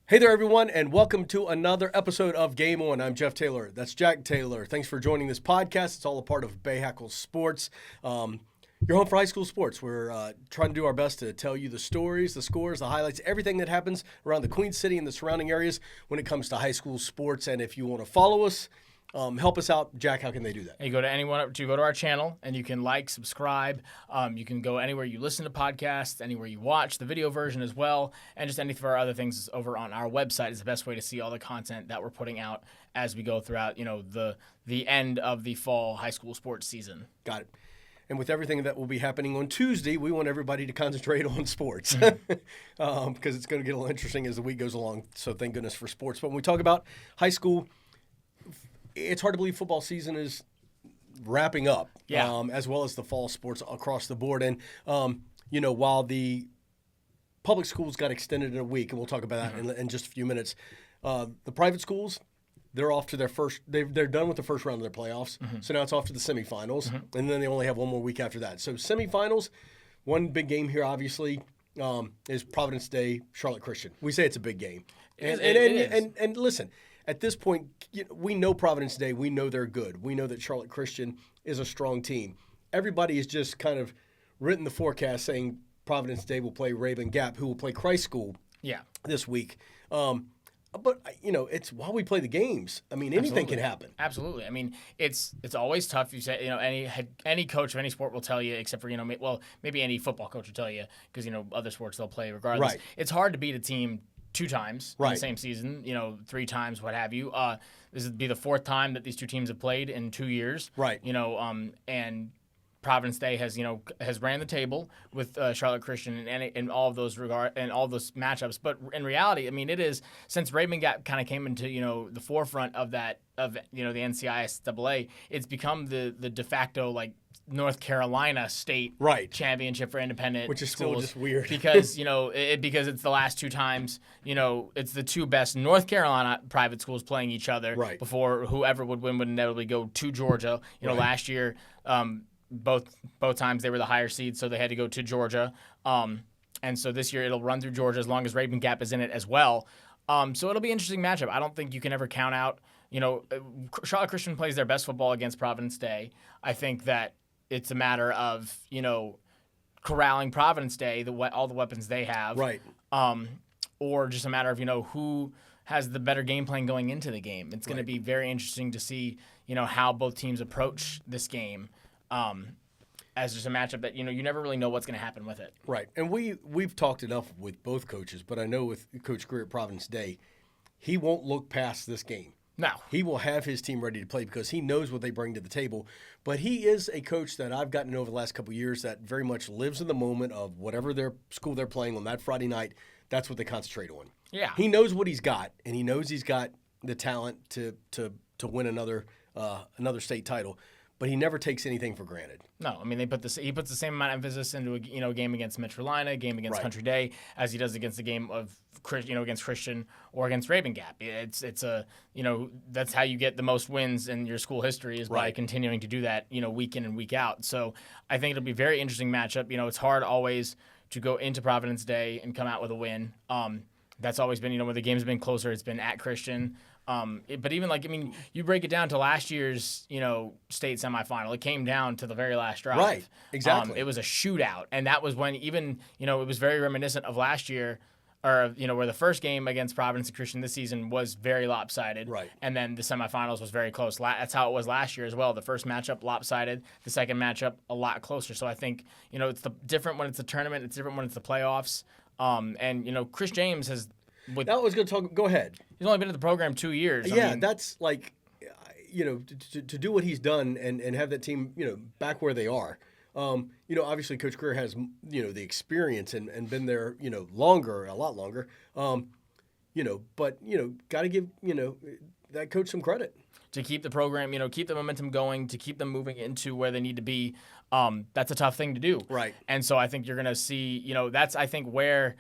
Hey there, everyone, and welcome to another episode of Game On. I'm Jeff Taylor. That's Jack Taylor. Thanks for joining this podcast. It's all a part of Bahakel Sports. Your home for high school sports. We're trying to do our best to tell you the stories, the scores, the highlights, everything that happens around the Queen City and the surrounding areas when it comes to high school sports. And if you want to follow us, help us out. Jack, how can they do that? You go to our channel, and you can like, subscribe. You can go anywhere you listen to podcasts, anywhere you watch the video version as well, and just any of our other things over on our website is the best way to see all the content that we're putting out as we go throughout, the end of the fall high school sports season. Got it. And with everything that will be happening on Tuesday, we want everybody to concentrate on sports because it's going to get a little interesting as the week goes along. So thank goodness for sports. But when we talk about high school, it's hard to believe football season is wrapping up, as well as the fall sports across the board. And, while the public schools got extended in a week, and we'll talk about that in just a few minutes, the private schools, they're off to their first – they're done with the first round of their playoffs. So now it's off to the semifinals, and then they only have one more week after that. So semifinals, one big game here, obviously, is Providence Day, Charlotte Christian. We say it's a big game. And listen – at this point, we know Providence Day. We know they're good. We know that Charlotte Christian is a strong team. Everybody is just kind of written the forecast saying Providence Day will play Raven Gap, who will play Christ School this week. But, it's while we play the games. I mean, anything can happen. Absolutely. I mean, it's always tough. You say, any coach of any sport will tell you, except for, maybe any football coach will tell you because, other sports they'll play regardless. Right. It's hard to beat a team 2 times in the same season, 3 times, what have you. This would be the 4th time that these two teams have played in 2 years. Right. And Providence Day has ran the table with Charlotte Christian in all of those matchups. But in reality, I mean, it is since Raven Gap kind of came into the forefront of that the NCISAA, it's become the de facto North Carolina state championship for independent, which is schools still just weird because because it's the last 2 times it's the 2 best North Carolina private schools playing each other before whoever would win would inevitably go to Georgia. Last year both times they were the higher seed, so they had to go to Georgia, and so this year it'll run through Georgia as long as Raven Gap is in it as well. So it'll be an interesting matchup. I don't think you can ever count out. Charlotte Christian plays their best football against Providence Day. I think that it's a matter of, corralling Providence Day, all the weapons they have. Right. Or just a matter of, who has the better game plan going into the game. It's going to be very interesting to see, how both teams approach this game as just a matchup that, you never really know what's going to happen with it. Right. And we've talked enough with both coaches, but I know with Coach Greer at Providence Day, he won't look past this game. No. He will have his team ready to play because he knows what they bring to the table. But he is a coach that I've gotten to know over the last couple of years that very much lives in the moment of whatever their school they're playing on that Friday night. That's what they concentrate on. Yeah. He knows what he's got, and he knows he's got the talent to win another state title. But he never takes anything for granted. No, I mean he puts the same amount of emphasis into a game against Metro Carolina, a game against Country Day, as he does against the game of against Christian or against Raven Gap. It's that's how you get the most wins in your school history is by continuing to do that week in and week out. So I think it'll be a very interesting matchup. It's hard always to go into Providence Day and come out with a win. That's always been when the game's been closer. It's been at Christian. But even you break it down to last year's, state semifinal. It came down to the very last drive. Right, exactly. It was a shootout, and that was when even it was very reminiscent of last year, or where the first game against Providence and Christian this season was very lopsided. Right. And then the semifinals was very close. That's how it was last year as well. The first matchup lopsided, the second matchup a lot closer. So I think it's different when it's a tournament. It's different when it's the playoffs. And Chris James has. That was going to talk. Go ahead. He's only been in the program 2 years. That's to do what he's done and have that team, back where they are. Obviously Coach Greer has, the experience and been there, a lot longer. But got to give, that coach some credit. To keep the program, keep the momentum going, to keep them moving into where they need to be. That's a tough thing to do. Right. And so I think you're going to see, that's I think where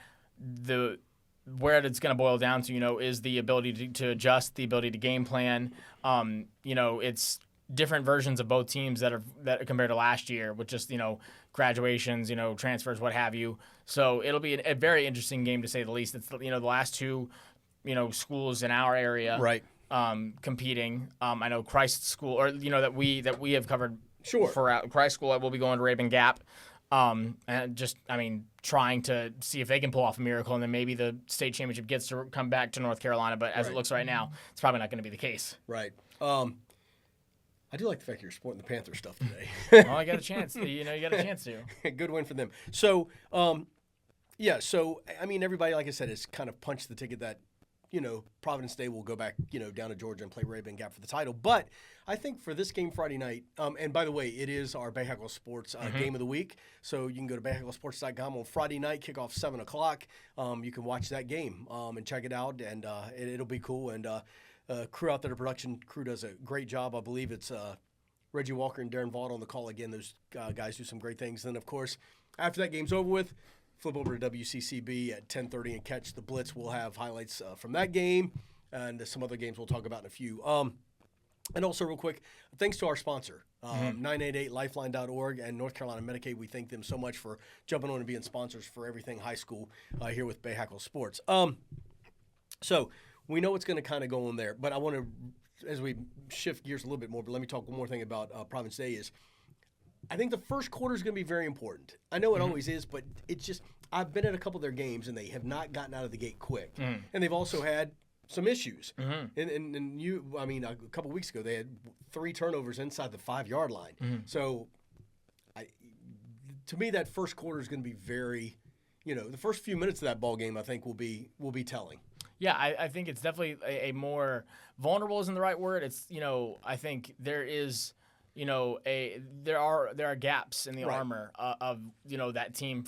it's going to boil down to, is the ability to adjust, the ability to game plan. It's different versions of both teams that compared to last year with just, graduations, transfers, what have you. So it'll be a very interesting game to say the least. It's, the last two schools in our area, right, competing. I know Christ School, or that we have covered. Sure. For Christ School, we'll be going to Rabun Gap, and trying to see if they can pull off a miracle, and then maybe the state championship gets to come back to North Carolina. But as it looks right now, it's probably not going to be the case. Right. I do like the fact you're sporting the Panther stuff today. Well, I got a chance. You got a chance to. Good win for them. So, everybody, like I said, has kind of punched the ticket that, Providence Day will go back, down to Georgia and play Rabun Gap for the title. But I think for this game Friday night, and by the way, it is our Bahakel Sports game of the week. So you can go to bahakelsports.com on Friday night, kickoff 7 o'clock. You can watch that game and check it out, and it'll be cool. And crew out there, the production crew does a great job. I believe it's Reggie Walker and Darren Vaught on the call again. Those guys do some great things. Then, of course, after that game's over with, flip over to WCCB at 10:30 and catch the Blitz. We'll have highlights from that game and some other games we'll talk about in a few. And also, real quick, thanks to our sponsor, 988lifeline.org and North Carolina Medicaid. We thank them so much for jumping on and being sponsors for everything high school here with Bahakel Sports. So we know what's going to kind of go on there, but I want to, as we shift gears a little bit more, but let me talk one more thing about Providence Day is, I think the first quarter is going to be very important. I know it always is, but it's just, I've been at a couple of their games, and they have not gotten out of the gate quick. And they've also had some issues. And a couple of weeks ago, they had 3 turnovers inside the 5-yard line. So, to me, that first quarter is going to be very, the first few minutes of that ball game, I think, will be telling. Yeah, I think it's definitely a more vulnerable isn't the right word. It's, I think there is – there are gaps in the armor of that team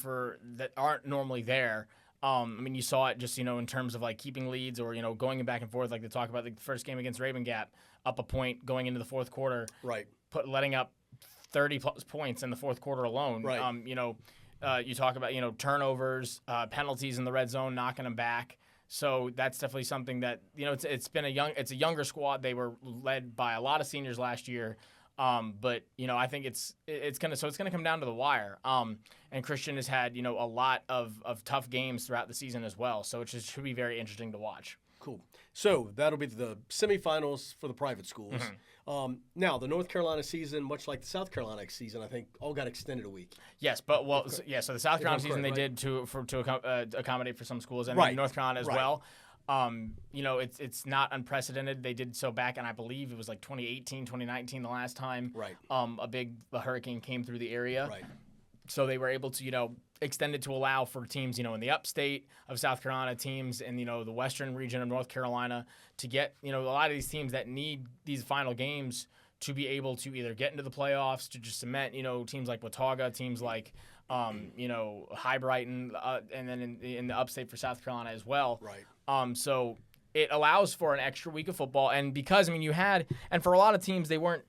that aren't normally there. You saw it just in terms of like keeping leads or going back and forth, like they talk about the first game against Rabun Gap, up a point going into the fourth quarter, right? Letting up 30 plus points in the fourth quarter alone, right? You talk about turnovers, penalties in the red zone, knocking them back. So that's definitely something that it's a younger squad. They were led by a lot of seniors last year. But I think it's gonna come down to the wire. And Christian has had a lot of tough games throughout the season as well. So it should be very interesting to watch. Cool. So that'll be the semifinals for the private schools. Now the North Carolina season, much like the South Carolina season, I think all got extended a week. Yes, but so the South Carolina season they did to accommodate for some schools, and right. then North Carolina as well. It's not unprecedented. They did so back, and I believe it was like 2018, 2019, the last time. Right. A hurricane came through the area. Right. So they were able to, extend it to allow for teams, in the upstate of South Carolina, teams in, the western region of North Carolina to get, a lot of these teams that need these final games to be able to either get into the playoffs, to just cement, teams like Watauga, teams like, High Brighton, and then in the upstate for South Carolina as well. Right. So it allows for an extra week of football. And because, and for a lot of teams, they weren't,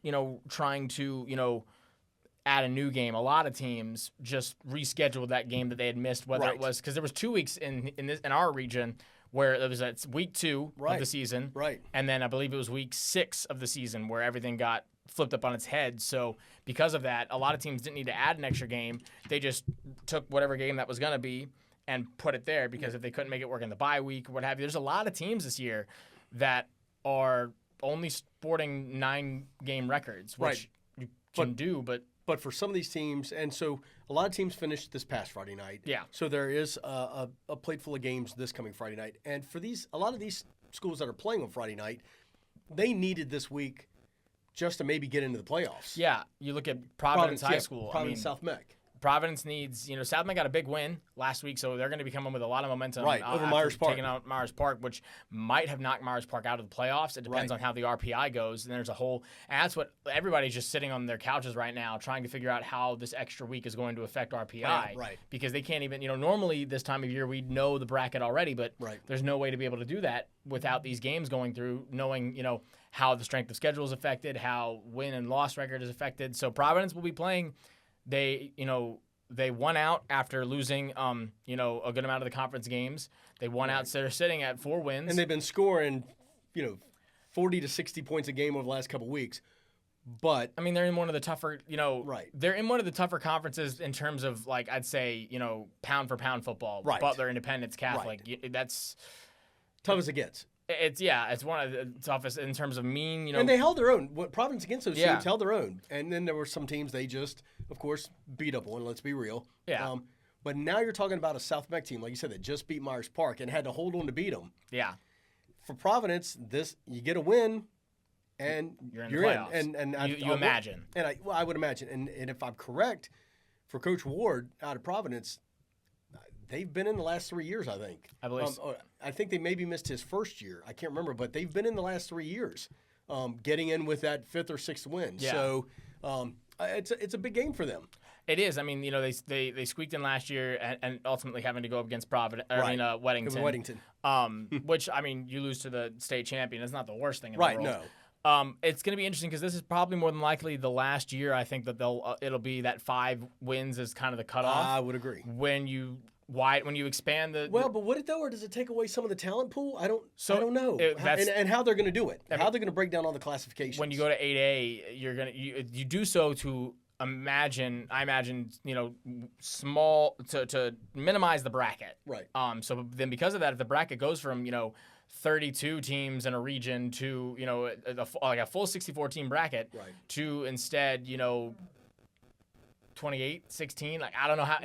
trying to, add a new game. A lot of teams just rescheduled that game that they had missed, whether it was because there was 2 weeks in our region where it was at week 2 of the season. Right. And then I believe it was week 6 of the season where everything got flipped up on its head. So because of that, a lot of teams didn't need to add an extra game. They just took whatever game that was going to be and put it there because if they couldn't make it work in the bye week or what have you. There's a lot of teams this year that are only sporting 9-game records, which you can do, but for some of these teams, and so a lot of teams finished this past Friday night. Yeah. So there is a plate full of games this coming Friday night. And for a lot of these schools that are playing on Friday night, they needed this week just to maybe get into the playoffs. Yeah. You look at Providence High School. Providence South Meck. Providence needs, South Meck got a big win last week, so they're going to be coming with a lot of momentum. Right, over Myers Park. Taking out Myers Park, which might have knocked Myers Park out of the playoffs. It depends on how the RPI goes. And there's and that's what everybody's just sitting on their couches right now trying to figure out how this extra week is going to affect RPI. Right. Because they can't even, normally this time of year we'd know the bracket already, but there's no way to be able to do that without these games going through, knowing, how the strength of schedule is affected, how win and loss record is affected. So Providence will be playing. They won out after losing, a good amount of the conference games. They won out, so they're sitting at 4 wins. And they've been scoring, 40 to 60 points a game over the last couple of weeks. But they're in one of the tougher, they're in one of the tougher conferences in terms of, like, I'd say, pound for pound football. Right. Butler, Independence, Catholic. Right. That's Tough as it gets. It's one of the toughest in terms of mean, And they held their own. What Providence against those teams held their own. And then there were some teams they just, of course, beat up on, let's be real. Yeah. But now you're talking about a South Meck team, like you said, that just beat Myers Park and had to hold on to beat them. Yeah. For Providence, you get a win, and you're in. The and you imagine. And I would imagine. And if I'm correct, for Coach Ward out of Providence, they've been in the last 3 years, I think. I believe so. I think they maybe missed his first year. I can't remember, but they've been in the last 3 years, getting in with that 5th or 6th win. Yeah. So it's a big game for them. It is. I mean, they squeaked in last year and ultimately having to go up against Providence. Weddington. Which, I mean, you lose to the state champion. It's not the worst thing in the world. No. It's going to be interesting because this is probably more than likely the last year. I think that it'll be that 5 wins is kind of the cutoff. I would agree. When you expand the but would it though, or does it take away some of the talent pool? I don't know. And how they're going to do it? How they're going to break down all the classifications? When you go to 8A, you do so to imagine, small to minimize the bracket. Right. So then because of that, if the bracket goes from 32 teams in a region to a full 64 team bracket, right, to instead 28, 16, like I don't know how.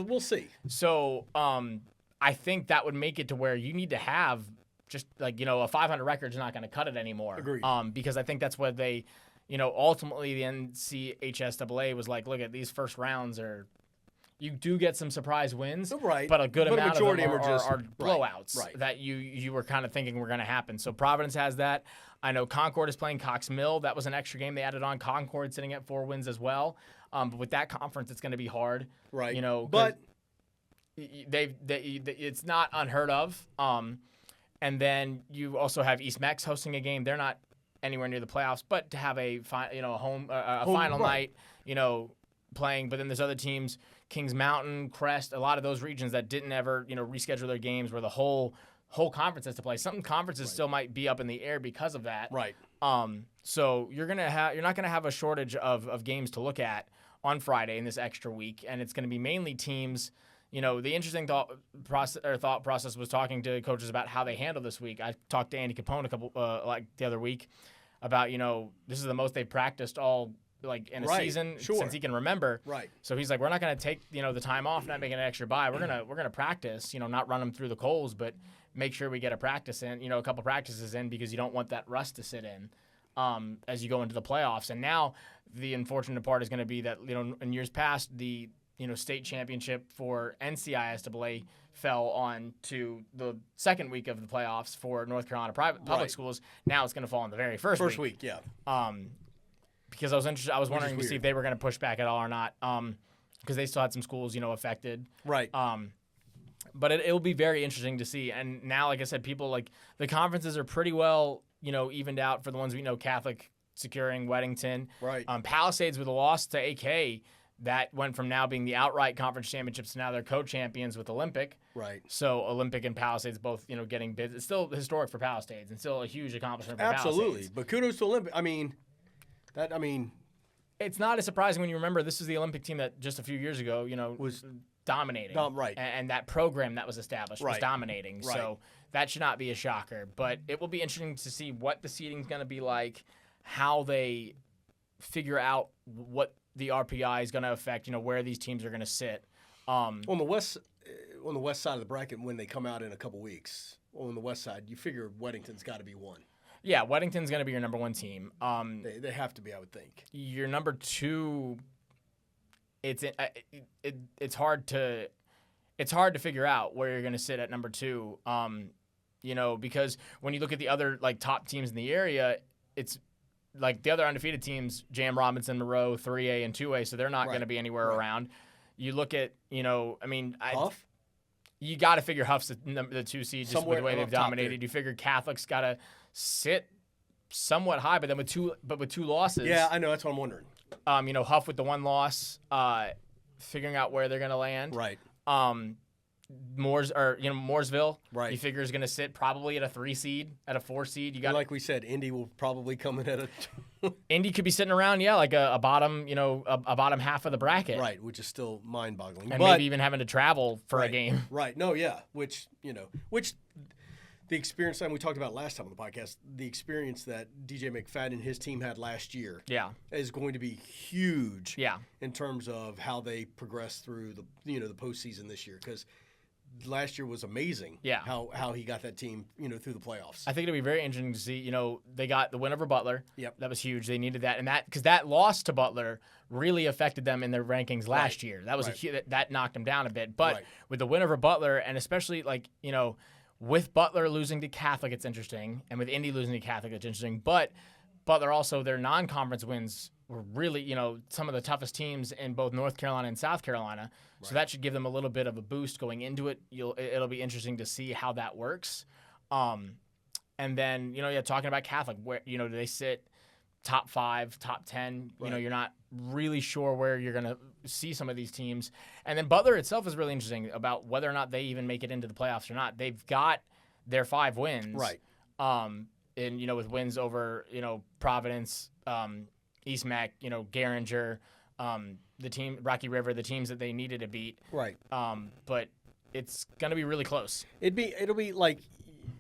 We'll see. So I think that would make it to where you need to have just a 500 record is not going to cut it anymore. Agreed. Because I think that's what they, ultimately the NCHSAA was like, look at these first rounds you do get some surprise wins, right, but a good amount of them are blowouts right. that you were kind of thinking were going to happen. So Providence has that. I know Concord is playing Cox Mill. That was an extra game they added on. Concord sitting at 4 wins as well. But with that conference, it's going to be hard. Right. But it's not unheard of. And then you also have East Mex hosting a game. They're not anywhere near the playoffs, but to have a home final night, playing. But then there's other teams, Kings Mountain, Crest, a lot of those regions that didn't ever reschedule their games where the whole conference has to play. Some conferences still might be up in the air because of that. Right. So you're not gonna have a shortage of games to look at on Friday in this extra week, and it's gonna be mainly teams. The interesting thought process was talking to coaches about how they handle this week. I talked to Andy Capone the other week about this is the most they've practiced all in a season since he can remember. Right. So he's like, we're not going to take the time off, not making an extra bye. We're gonna practice. Not run them through the coals, but make sure we get a practice in. A couple practices in because you don't want that rust to sit in as you go into the playoffs. And now the unfortunate part is going to be that in years past the state championship for NCISAA fell on to the second week of the playoffs for North Carolina public schools. Now it's going to fall on the very first week. Yeah. Because I was interested. I was wondering to see if they were going to push back at all or not. Because they still had some schools, affected. Right. But it will be very interesting to see. And now, like I said, people the conferences are pretty well, evened out for the ones we know. Catholic securing Weddington. Right. Palisades with a loss to AK. That went from now being the outright conference championships to now they're co-champions with Olympic. Right. So Olympic and Palisades both, getting bids. It's still historic for Palisades and still a huge accomplishment for Absolutely. Palisades. But kudos to Olympic. It's not as surprising when you remember this is the Olympic team that just a few years ago, was dominating. Right. And that program that was established was dominating. Right. So that should not be a shocker. But it will be interesting to see what the seeding is going to be like, how they figure out what the RPI is going to affect, where these teams are going to sit. On the west side of the bracket, when they come out in a couple weeks, on the west side, you figure Weddington's got to be one. Yeah, Weddington's going to be your number 1 team. They have to be, I would think. Your number 2, it's hard to figure out where you're going to sit at number 2. Because when you look at the other top teams in the area, it's the other undefeated teams, J.M. Robinson, Moreau, 3A and 2A, so they're not going to be anywhere around. You look at, Huff? You got to figure Huff's the 2 seed just with the way they've dominated. You figure Catholic's got to sit somewhat high, but then with two losses. Yeah, I know. That's what I'm wondering. Huff with the 1 loss, figuring out where they're going to land. Right. Mooresville, right. You figure is going to sit probably at a 3 seed, at a 4 seed. You got like we said, Indy will probably come in at a. Indy could be sitting around, like a bottom, a bottom half of the bracket, right? Which is still mind-boggling, and maybe even having to travel for right, a game, right? No, yeah, which the experience, and we talked about last time on the podcast, the experience that DJ McFadden and his team had last year is going to be huge in terms of how they progress through the postseason this year, because last year was amazing how he got that team through the playoffs. I think it'll be very interesting to see. They got the win over Butler. Yep. That was huge. They needed that, and because that loss to Butler really affected them in their rankings last year. That was that knocked them down a bit. But with the win over Butler, and especially with Butler losing to Catholic, it's interesting, and with Indy losing to Catholic, it's interesting. But Butler also, their non-conference wins were really, some of the toughest teams in both North Carolina and South Carolina. So that should give them a little bit of a boost going into it. It'll be interesting to see how that works. And then, talking about Catholic, where, do they sit top 5, top 10? You're not really sure where you're going to see some of these teams. And then Butler itself is really interesting about whether or not they even make it into the playoffs or not. They've got their 5 wins. Right. And, with wins over, Providence, East Meck, Garinger, the team, Rocky River, the teams that they needed to beat. Right. But it's going to be really close. It'll be like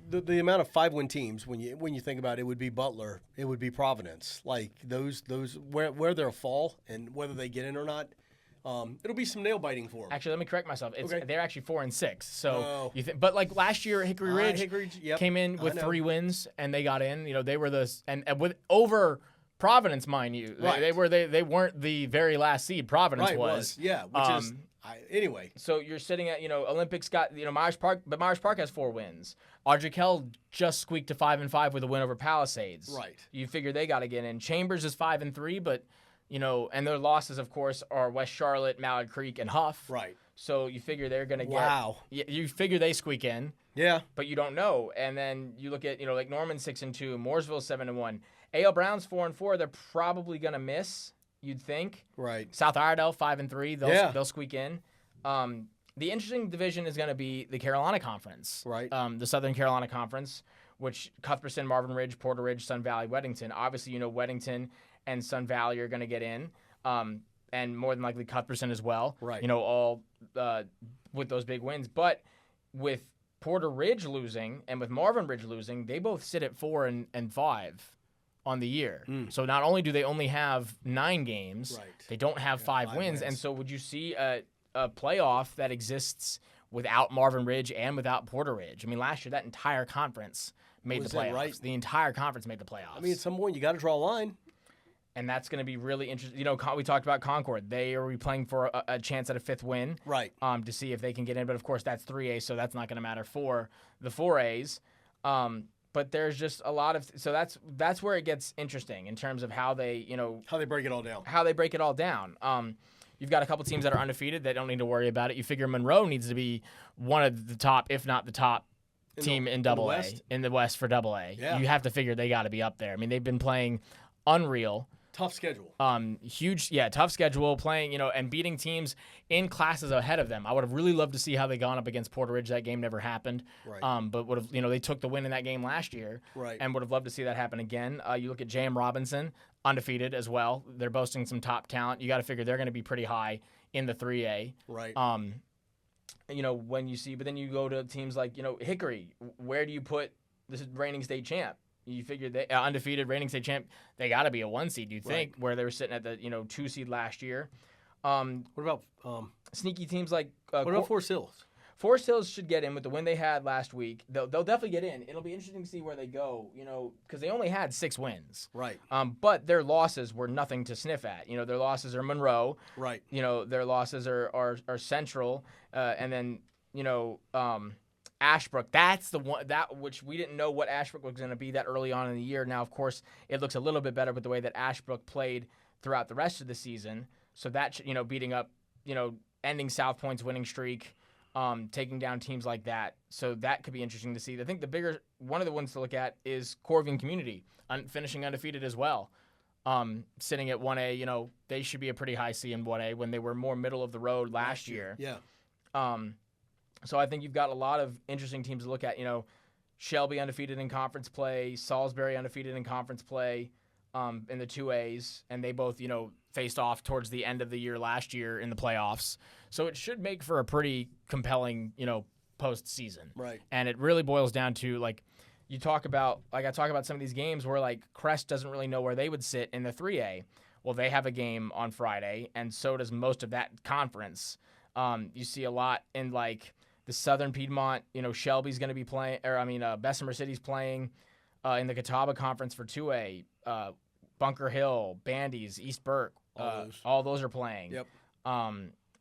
the amount of 5-win teams when you think about it, would be Butler, it would be Providence. Like those where they'll fall and whether they get in or not. It'll be some nail biting for them. Actually, let me correct myself. They're actually 4-6. So but like last year, Hickory Ridge came in with 3 wins and they got in. They were and with over Providence, mind you. Right. They weren't the very last seed. Providence was. Yeah, which is anyway. So you're sitting at Olympics got Myers Park, but Myers Park has 4 wins. Audrey Kell just squeaked to 5-5 with a win over Palisades. Right. You figure they got to get in. Chambers is 5-3, but and their losses of course are West Charlotte, Mallard Creek, and Huff. Right. So you figure they're going to get. Wow. You figure they squeak in. Yeah. But you don't know. And then you look at like Norman 6-2, Mooresville 7-1. A.L. Brown's 4-4. They're probably gonna miss. You'd think. Right. South Iredell 5-3. They'll squeak in. The interesting division is gonna be the Carolina Conference. Right. The Southern Carolina Conference, which Cuthbertson, Marvin Ridge, Porter Ridge, Sun Valley, Weddington. Obviously, Weddington and Sun Valley are gonna get in. And more than likely Cuthbertson as well. Right. All with those big wins, but with Porter Ridge losing and with Marvin Ridge losing, they both sit at 4 and 5. On the year. So not only do they only have 9 games, they don't have 5 wins. And so would you see a playoff that exists without Marvin Ridge and without Porter Ridge? I mean, last year that entire conference made the playoffs. Right? The entire conference made the playoffs. I mean, at some point you got to draw a line. And that's going to be really interesting. We talked about Concord. They are playing for a chance at a 5th win. Right. To see if they can get in. But of course that's 3A, so that's not going to matter for the 4As. But there's just a lot of that's where it gets interesting in terms of how they how they break it all down. You've got a couple teams that are undefeated that don't need to worry about it. You figure Monroe needs to be one of the top, if not the top team in Double A in the West for Double A. Yeah. You have to figure they got to be up there. I mean, they've been playing unreal. Tough schedule. Tough schedule, playing, and beating teams in classes ahead of them. I would have really loved to see how they gone up against Porter Ridge. That game never happened. Right. But would have, they took the win in that game last year. Right. And would have loved to see that happen again. You look at J.M. Robinson, undefeated as well. They're boasting some top talent. You got to figure they're going to be pretty high in the 3A. Right. When you see, but then you go to teams like, Hickory. Where do you put this reigning state champ? You figure they undefeated reigning state champ, they got to be a 1 seed, you'd think, where they were sitting at the 2 seed last year. What about sneaky teams like what about Forest Hills? Forest Hills should get in with the win they had last week. They'll definitely get in. It'll be interesting to see where they go, because they only had 6 wins. Right. But their losses were nothing to sniff at. Their losses are Monroe. Right. Their losses are Central, and then Ashbrook. That's the one which we didn't know what Ashbrook was going to be that early on in the year. Now, of course, it looks a little bit better with the way that Ashbrook played throughout the rest of the season. So that beating up, ending South Point's winning streak, taking down teams like that. So that could be interesting to see. I think one of the ones to look at is Corvian Community, finishing undefeated as well. Sitting at 1A, they should be a pretty high C in 1A when they were more middle of the road last year. Yeah. So I think you've got a lot of interesting teams to look at. Shelby undefeated in conference play, Salisbury undefeated in conference play in the 2As, and they both, faced off towards the end of the year last year in the playoffs. So it should make for a pretty compelling, postseason. Right. And it really boils down to I talk about some of these games where Crest doesn't really know where they would sit in the 3A. Well, they have a game on Friday, and so does most of that conference. You see a lot in the Southern Piedmont. Shelby's going to be playing, Bessemer City's playing in the Catawba Conference for 2A. Bunker Hill, Bandy's, East Burke, all those are playing. Yep.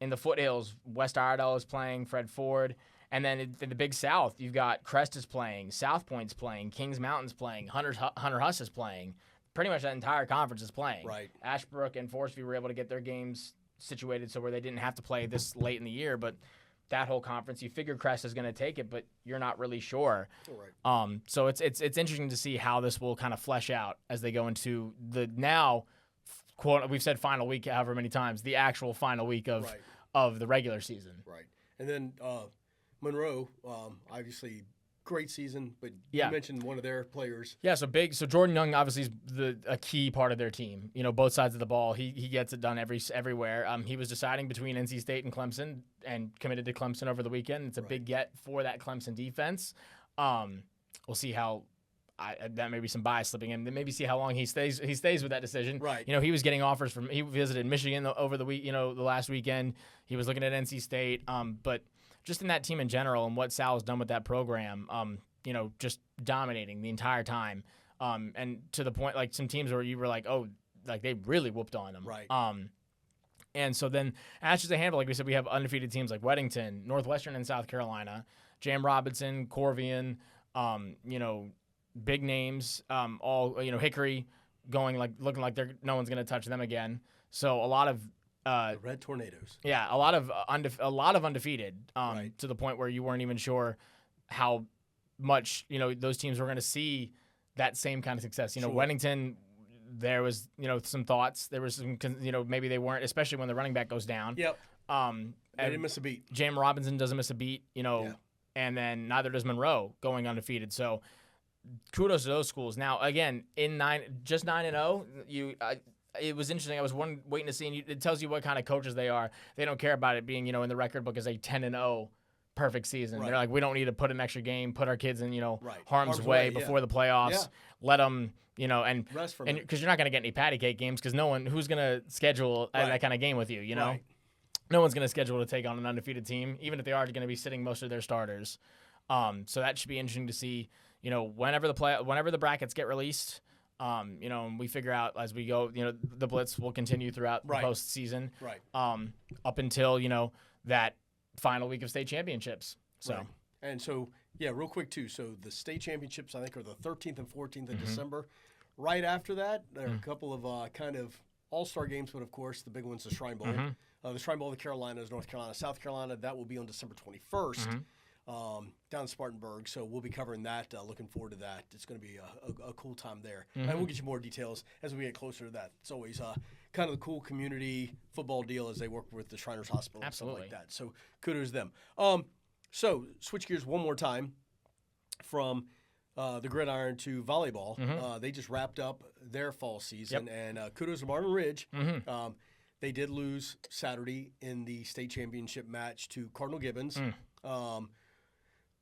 In the foothills, West Iredell is playing, Fred Ford. And then in the Big South, you've got Crest is playing, South Point's playing, Kings Mountain's playing, Hunter Huss is playing. Pretty much that entire conference is playing. Right. Ashbrook and Forest View were able to get their games situated so where they didn't have to play this late in the year, but that whole conference, you figure Crest is going to take it, but you're not really sure. Right. So it's interesting to see how this will kind of flesh out as they go into the now, quote, we've said final week however many times, the actual final week of the regular season. Right. And then Monroe, obviously great season, but you mentioned one of their players. Yeah, so Jordan Young obviously is a key part of their team. Both sides of the ball. He gets it done everywhere. He was deciding between NC State and Clemson and committed to Clemson over the weekend. It's a big get for that Clemson defense. We'll see how that may be some bias slipping in. Maybe see how long he stays with that decision. Right. He was getting offers he visited Michigan over the week. The last weekend he was looking at NC State. But just in that team in general and what Sal has done with that program, just dominating the entire time. And to the point, some teams where you were they really whooped on them. Right. And so then, as just a handful, like we said, we have undefeated teams like Weddington, Northwestern and South Carolina, Jam Robinson, Corvian, big names, all, Hickory going looking like no one's going to touch them again. So a lot of the Red Tornadoes. Yeah, a lot of undefeated to the point where you weren't even sure how much those teams were going to see that same kind of success. Sure. Weddington, there was some thoughts. There was some maybe they weren't, especially when the running back goes down. Yep. They didn't miss a beat. Jam Robinson doesn't miss a beat. And then neither does Monroe going undefeated. So kudos to those schools. Now again, just 9-0, it was interesting. I was waiting to see, and it tells you what kind of coaches they are. They don't care about it being, in the record book as a 10-0 perfect season. Right. They're like, we don't need to put an extra game, put our kids in, Right. harm's way before the playoffs. Yeah. Let them, and rest from because you're not going to get any patty cake games because who's going to schedule that kind of game with you, Right. No one's going to schedule to take on an undefeated team, even if they are going to be sitting most of their starters. So that should be interesting to see, whenever the brackets get released. And we figure out as we go, the blitz will continue throughout the postseason, up until that final week of state championships. So, right. And so, real quick too. So the state championships, I think, are the 13th and 14th of December. Right after that, there are a couple of kind of all-star games, but of course the big one's the Shrine Bowl. The Shrine Bowl of the Carolinas, North Carolina, South Carolina. That will be on December 21st. Down in Spartanburg, so we'll be covering that. Looking forward to that. It's going to be a cool time there, and we'll get you more details as we get closer to that. It's always kind of the cool community football deal as they work with the Shriners Hospital and stuff like that. So kudos to them. So switch gears one more time from the gridiron to volleyball. They just wrapped up their fall season, and kudos to Martin Ridge. They did lose Saturday in the state championship match to Cardinal Gibbons.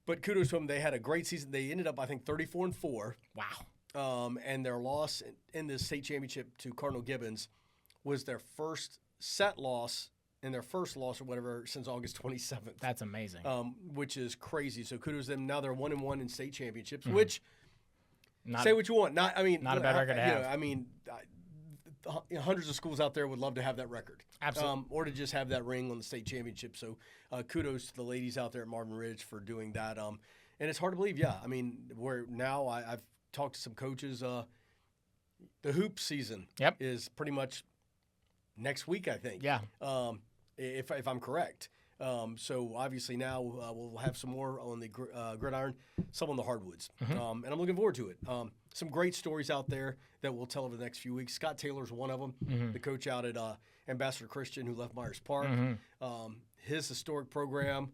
But kudos to them. They had a great season. They ended up, I think, 34-4. Wow. And their loss in the state championship to Cardinal Gibbons was their first set loss and their first loss or whatever since August 27th. That's amazing. Which is crazy. So kudos to them. Now they're 1-1 in state championships, which say what you want. Not a bad record to have. Hundreds of schools out there would love to have that record. Absolutely. Or to just have that ring on the state championship. So kudos to the ladies out there at Marvin Ridge for doing that. And it's hard to believe, where now I've talked to some coaches. The hoop season is pretty much next week, I think. Yeah. If I'm correct. So obviously now we'll have some more on the gridiron, some on the hardwoods. And I'm looking forward to it. Some great stories out there that we'll tell over the next few weeks. Scott Taylor's one of them, the coach out at Ambassador Christian who left Myers Park. His historic program,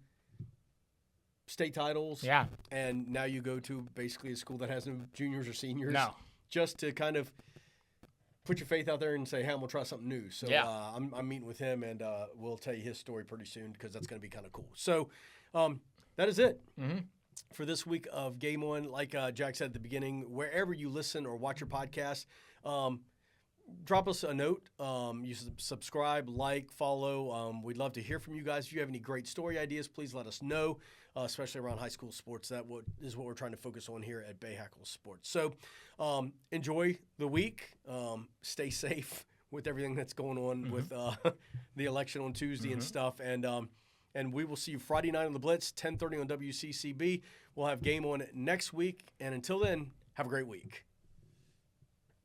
state titles. Yeah. And now you go to basically a school that has no juniors or seniors. No. Just to kind of put your faith out there and say, hey, I'm going to try something new. So I'm meeting with him, and we'll tell you his story pretty soon because that's going to be kind of cool. So that is it. For this week of Game On. Like Jack said at the beginning, wherever you listen or watch your podcast, drop us a note. You subscribe, like, follow. We'd love to hear from you guys. If you have any great story ideas, please let us know, especially around high school sports. That is what we're trying to focus on here at Bahakel Sports. So enjoy the week. Stay safe with everything that's going on with the election on Tuesday and stuff. And we will see you Friday night on the Blitz, 10:30 on WCCB. We'll have Game On next week. And until then, have a great week.